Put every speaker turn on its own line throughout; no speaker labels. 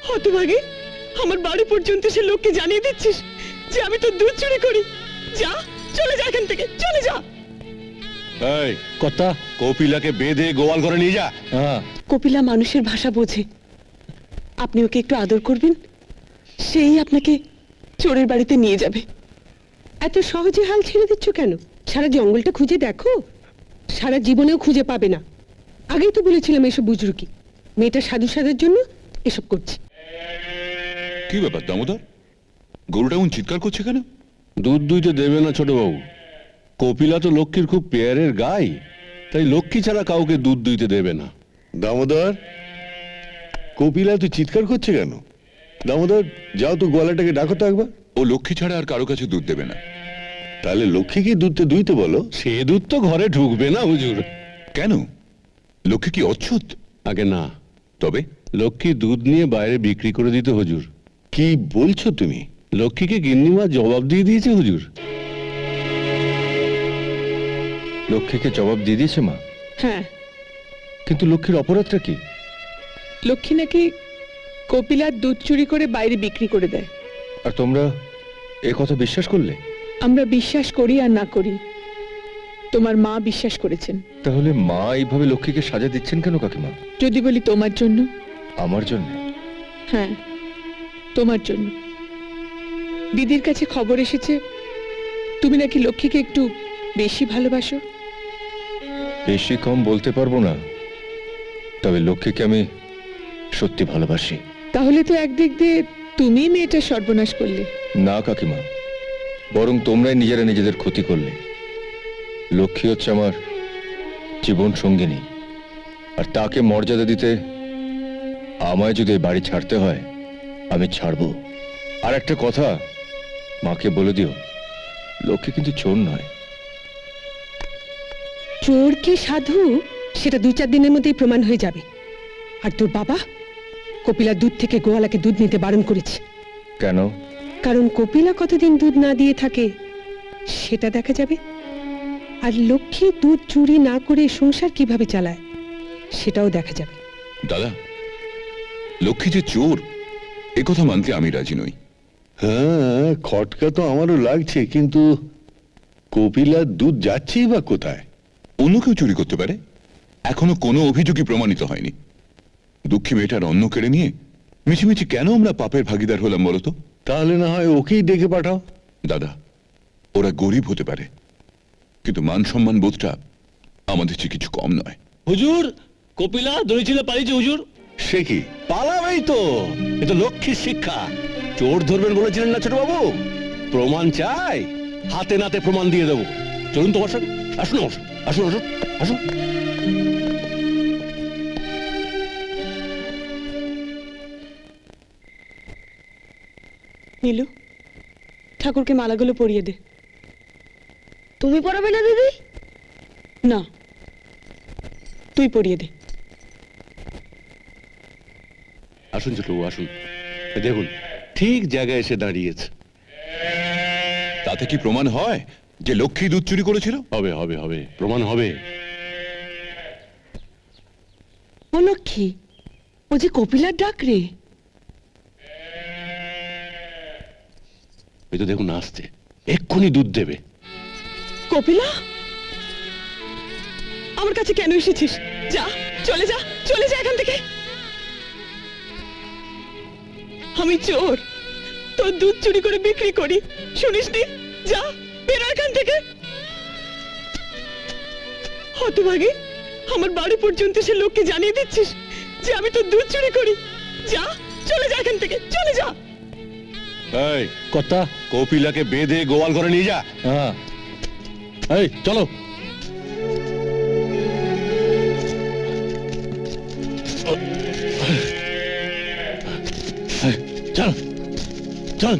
হতভাগে আমার বাড়ি পর্যন্ত সে লোককে জানিয়ে দিচ্ছিস যে আমি তো দুধ চুরি করি। যা, চলে যা এখান থেকে, চলে যা।
এই কর্তা, কপিলাকে বেঁধে গোয়াল ঘরে নিয়ে যা।
কপিলা মানুষের ভাষা বোঝে, আপনি ওকে একটু আদর করবেন, সেই আপনাকে চোরের বাড়িতে নিয়ে যাবে।
এত সহজে হাল ছেড়ে দিচ্ছ কেন? সারা জঙ্গলটা খুঁজে দেখো, সারা জীবনেও খুঁজে পাবে না। আগেই তো বলেছিলাম এসব বুজরুকি, মেয়েটা সাধু সাজার জন্য এসব করছে।
কি ব্যাপার দামোদর, গরুটা এমন চিৎকার করছে কেন?
দুধ দুইতে দেবে না ছোট বাবু। কপিলা তো লক্ষ্মীর খুব পেয়ারের গাই, তাই লক্ষ্মী ছাড়া কাউকে দুধ দুইতে দেবে না।
দামোদর, কপিলা তো চিৎকার করছে কেন? দামোদর, যাও তো গোয়ালাটাকে ডাকো তো একবার।
ও লক্ষ্মী ছাড়া আর কারো কাছে দুধ দেবে না।
তাহলে লক্ষ্মীকে দুধতে দুইতে বলো।
সে দুধ তো ঘরে ঢুকবে না হুজুর।
কেন, লক্ষ্মী কি অচ্ছুত?
আগে না,
তবে
লক্ষ্মী দুধ নিয়ে বাইরে বিক্রি করে দিতে হুজুর।
কি বলছো তুমি?
লক্ষ্মীকে গিন্নিমা জবাব দিয়ে দিয়েছে হুজুর।
লক্ষ্মীকে জবাব দিয়ে দিয়েছে মা?
হ্যাঁ,
কিন্তু লক্ষ্মীর অপরাধটা কি?
লক্ষ্মী নাকি কপিলার দুধ চুরি করে বাইরে বিক্রি করে দেয়।
আর তোমরা এ কথা বিশ্বাস করলে?
আমরা বিশ্বাস করি আর না করি, তোমার মা বিশ্বাস করেছেন।
তাহলে মা এইভাবে লক্ষ্মীকে সাজা দিচ্ছেন কেন কাকিমা?
যদি বলি তোমার জন্য।
আমার জন্য?
হ্যাঁ, তোমার জন্য। দিদির কাছে খবর এসেছে তুমি নাকি লক্ষ্মীকে একটু বেশি ভালোবাসো।
বেশি কম বলতে পারবো না, তবে লক্ষ্মীকে আমি সত্যি ভালোবাসি।
তাহলে তো একদিক দিয়ে তুমি মেয়েটা সর্বনাশ করলে।
না কাকিমা, বরং তোমরাই নিজেরা নিজেদের ক্ষতি করলে। লক্ষ্মী হচ্ছে আমার জীবন সঙ্গিনী, আর তাকে মর্যাদা দিতে আমায় যদি এই বাড়ি ছাড়তে হয় আমি ছাড়বো। আর একটা কথা মাকে বলে দিও, লক্ষ্মী কিন্তু চোর নয়।
চোর কি সাধু সেটা 2-4 দিনের মধ্যেই প্রমাণ হয়ে যাবে। আর তোর বাবা কপিলা দুধ থেকে গোয়ালাকে দুধ নিতে বারণ করেছে।
কেন?
কারণ কপিলা কতদিন দুধ না দিয়ে থাকে সেটা দেখা যাবে, আর লক্ষ্মী দুধ চুরি না করে সংসার কিভাবে চালায় সেটাও দেখা যাবে।
দাদা, লক্ষ্মী যে চোর এ কথা মানতে আমি রাজি নই।
হ্যাঁ, খটকা তো আমারও লাগছে, কিন্তু কপিলার দুধ যাচ্ছেই বা কোথায়?
অন্য কেউ চুরি করতে পারে, এখনো কোনো অভিযোগই প্রমাণিত হয়নি। দুঃখী মেয়েটার অন্ন কেড়ে নিয়ে মিছিমিছি কেন আমরা পাপের ভাগিদার হলাম বলতো?
তাহলে না হয় ওকেই ডেকে পাঠাও।
দাদা, ওরা গরিব হতে পারে, কিন্তু মান সম্মান বোধটা আমাদের চেয়ে কিছু কম নয়।
হুজুর, কপিলা দড়ি পালিয়েছে হুজুর।
সে কি?
পালাবেই তো, এ তো লক্ষ্মীর শিক্ষা। চোর ধরবেন বলেছিলেন না ছোট বাবু? প্রমাণ চাই, হাতে নাতে প্রমাণ দিয়ে দেবো। চলুন তো বসেন, আসুন আসুন আসুন আসুন আসুন।
নীলু, ঠাকুরকে মালাগুলো পরিয়ে দে।
তুমি পড়াবে না দিদি?
না, তুই পরিয়ে দে।
আসুন ছোট বাবু আসুন, দেখুন ঠিক জায়গায় এসে দাঁড়িয়েছে।
তাতে কি প্রমাণ হয় যে লক্ষ্মী দুধ চুরি করেছিল?
হবে হবে হবে, প্রমাণ হবে।
ও লক্ষ্মী, ও যে কপিলার ডাক রে।
এই তো দেখুন আসছে, এক্ষুনি দুধ দেবে।
কপিলা, আমার কাছে কেন এসেছিস? যা, চলে যা, চলে যা এখান থেকে। আমি চোর, তোর দুধ চুরি করে বিক্রি করি, শুনিসনি? যা, বেরো এখান থেকে। হতভাগে আমার বাড়ি পর্যন্ত সে লোককে জানিয়ে দিচ্ছিস যে আমি তোর দুধ চুরি করি। যা, চলে যা এখান থেকে, চলে যা।
এই কর্তা, কপিলাকে বেঁধে গোয়াল ঘরে নিয়ে যা। এই চলো। চল চল,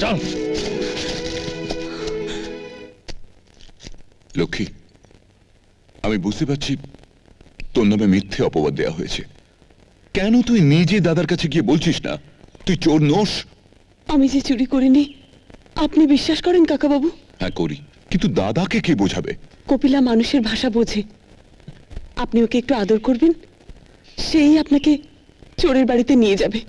চল।
লক্ষ্মী, আমি বুঝতে পারছি তোর নামে মিথ্যে অপবাদ দেওয়া হয়েছে। কেন তুই নিজে দাদার কাছে গিয়ে বলছিস না তুই চোর নোস?
আমি যে চুরি করিনি আপনি বিশ্বাস করেন কাকাবাবু?
হ্যাঁ করি, কিন্তু দাদাকে কে বোঝাবে?
কপিলা মানুষের ভাষা বোঝে, আপনি ওকে একটু আদর করবেন, সেই আপনাকে চোরের বাড়িতে নিয়ে যাবে।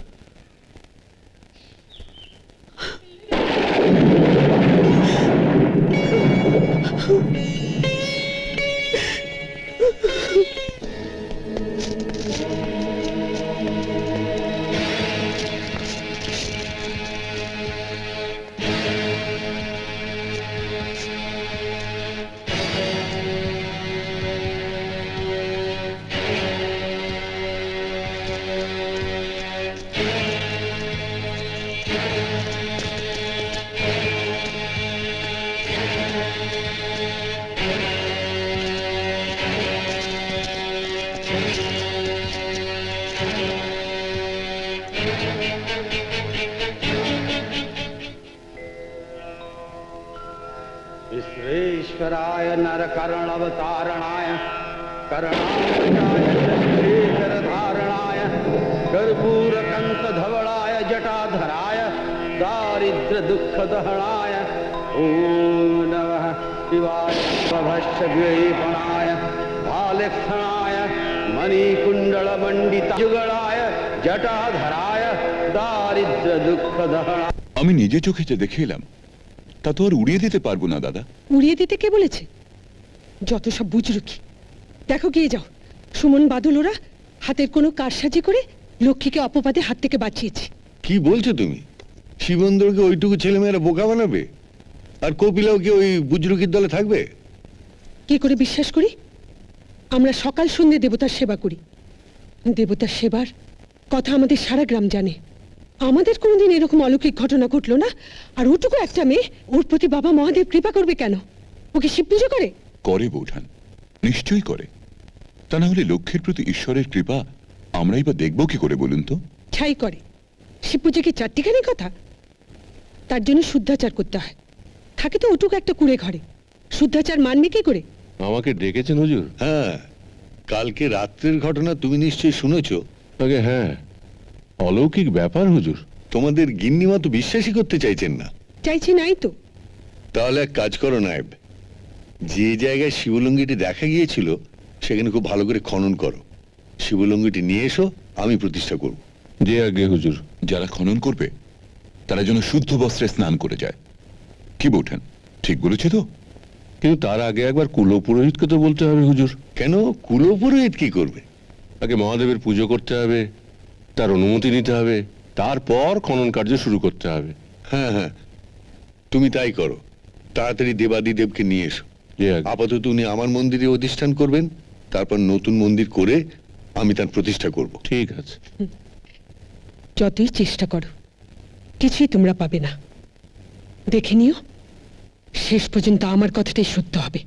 विश्वेश्वराय नरकर्णवतारणाय करणाय धारणाय कर्पूरकंतधवलाय जटाधराय दारिद्र दुःख दहनाय ओम नमः शिवाय प्रभस्य विपणाय भालक्षणाय मणिकुंडल मंडित जुगलाय जटाधराय दारिद्र दुःख दहनाय।
আমি নিজে চোখে যে দেখে এলাম তা তো আর উড়িয়ে দিতে পারবো না দাদা।
উড়িয়ে দিতে কে বলেছে? যত সব বুজরুকি। দেখো গিয়ে যাও, সুমন বাদল ওরা হাতের কোনো কারসাজি করে লক্ষ্মীকে অপবাদে হাত থেকে বাঁচিয়েছে।
কি বলছো তুমি? শিবন্দরকে ওইটুকু ছেলেমেয়েরা বোকা বানাবে, আর কপিলাও কি ওই বুজরুকির দলে থাকবে?
কি করে বিশ্বাস করি? আমরা সকাল সন্ধ্যে দেবতার সেবা করি। দেবতার সেবার কথা আমাদের সারা গ্রাম জানে। আমাদের কোনোদিন এরকম অলৌকিক ঘটনা ঘটলো না, আর ওটুকু একটা মেয়ে, ওর প্রতি বাবা মহাদেব কৃপা করবে কেন? ওকে শিব পুজো করে?
করে বৌঠান, নিশ্চয়ই করে। তা না হলে লক্ষ্যের প্রতি ঈশ্বরের কৃপা আমরাই বা দেখবো কি করে বলুন তো?
ছাই করে। শিব পুজো কি চারটিখানি কথা? তার জন্য শুদ্ধাচার করতে হয়। থাকে তো ওটুকু একটা কুড়ে ঘরে, শুদ্ধাচার মানবে কি করে?
আমাকে ডেকেছেন হুজুর?
হ্যাঁ, কালকে রাত্রের ঘটনা তুমি নিশ্চয়ই শুনেছো।
আগে হ্যাঁ, অলৌকিক ব্যাপার হুজুর।
তোমাদের গিন্নিমা তো বিশ্বাসই করতে চাইছেন না।
চাইছি নাই তো।
তাহলে এক কাজ করো নায়েব, যে জায়গায় শিবলিঙ্গিটি দেখা গিয়েছিল সেখানে খুব ভালো করে খনন করো, শিবলিঙ্গিটি নিয়ে এসো, আমি প্রতিষ্ঠা করব।
যে আগে হুজুর।
যারা খনন করবে তারা যেন শুদ্ধ বস্ত্রে স্নান করে যায়। কি বৌঠান, ঠিক বলেছে তো?
কিন্তু তার আগে একবার কুলপুরোহিতকে তো বলতে হবে হুজুর।
কেন, কুলপুরোহিত কি করবে?
আগে মহাদেবের পুজো করতে হবে, তার অনুমতি নিতে হবে, তারপর খনন কার্য শুরু করতে হবে।
হ্যাঁ হ্যাঁ, তুমি তাই করো, তাড়াতাড়ি দেবাদিদেবকে নিয়ে এসো।
যে আগে।
আপাতত উনি আমার মন্দিরে অধিষ্ঠান করবেন, তারপর নতুন মন্দির করে আমি তার প্রতিষ্ঠা করব।
ঠিক আছে।
যতই চেষ্টা করো কিছুই তোমরা পাবে না। দেখে নিও, শেষ পর্যন্ত আমার কথাটাই সত্য হবে।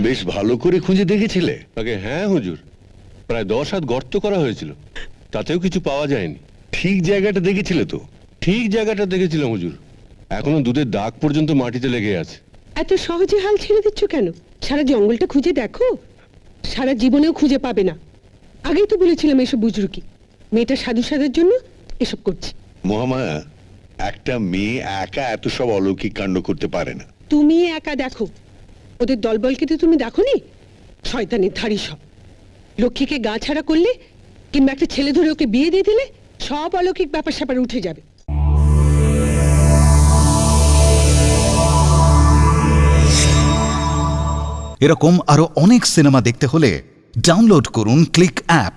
বেশ ভালো করে খুঁজে দেখেছিলে?
আগে হ্যাঁ হুজুর, প্রায় 10 হাত গর্ত করা হয়েছিল, তাতেও কিছু পাওয়া যায়নি।
ঠিক জায়গাটা দেখেছিলে তো?
ঠিক জায়গাটা দেখেছিলাম হুজুর, এখনো দুধের দাগ পর্যন্ত মাটিতে লেগে আছে।
এত সহজে হাল ছেড়ে দিচ্ছ কেন? সারা জঙ্গলটা খুঁজে দেখো, সারা জীবনেও খুঁজে পাবে না। আগেই তো বলেছিলাম এসব বুজরুকি। মেয়েটা সাধু সাজার জন্য এসব করছি।
মহামায়া, একটা মেয়ে একা এত সব অলৌকিক কাণ্ড করতে পারে না।
তুমি একা দেখো, ওদের দলবলকে তো তুমি দেখোনি? শয়তানের ধাড়ি সব। লক্ষ্মীকে গা ছাড়া করলে কিংবা একটা ছেলে ধরে ওকে বিয়ে দিয়ে দিলে সব অলৌকিক ব্যাপার স্যাপার উঠে যাবে।
এরকম আরো অনেক সিনেমা দেখতে হলে ডাউনলোড করুন ক্লিক অ্যাপ।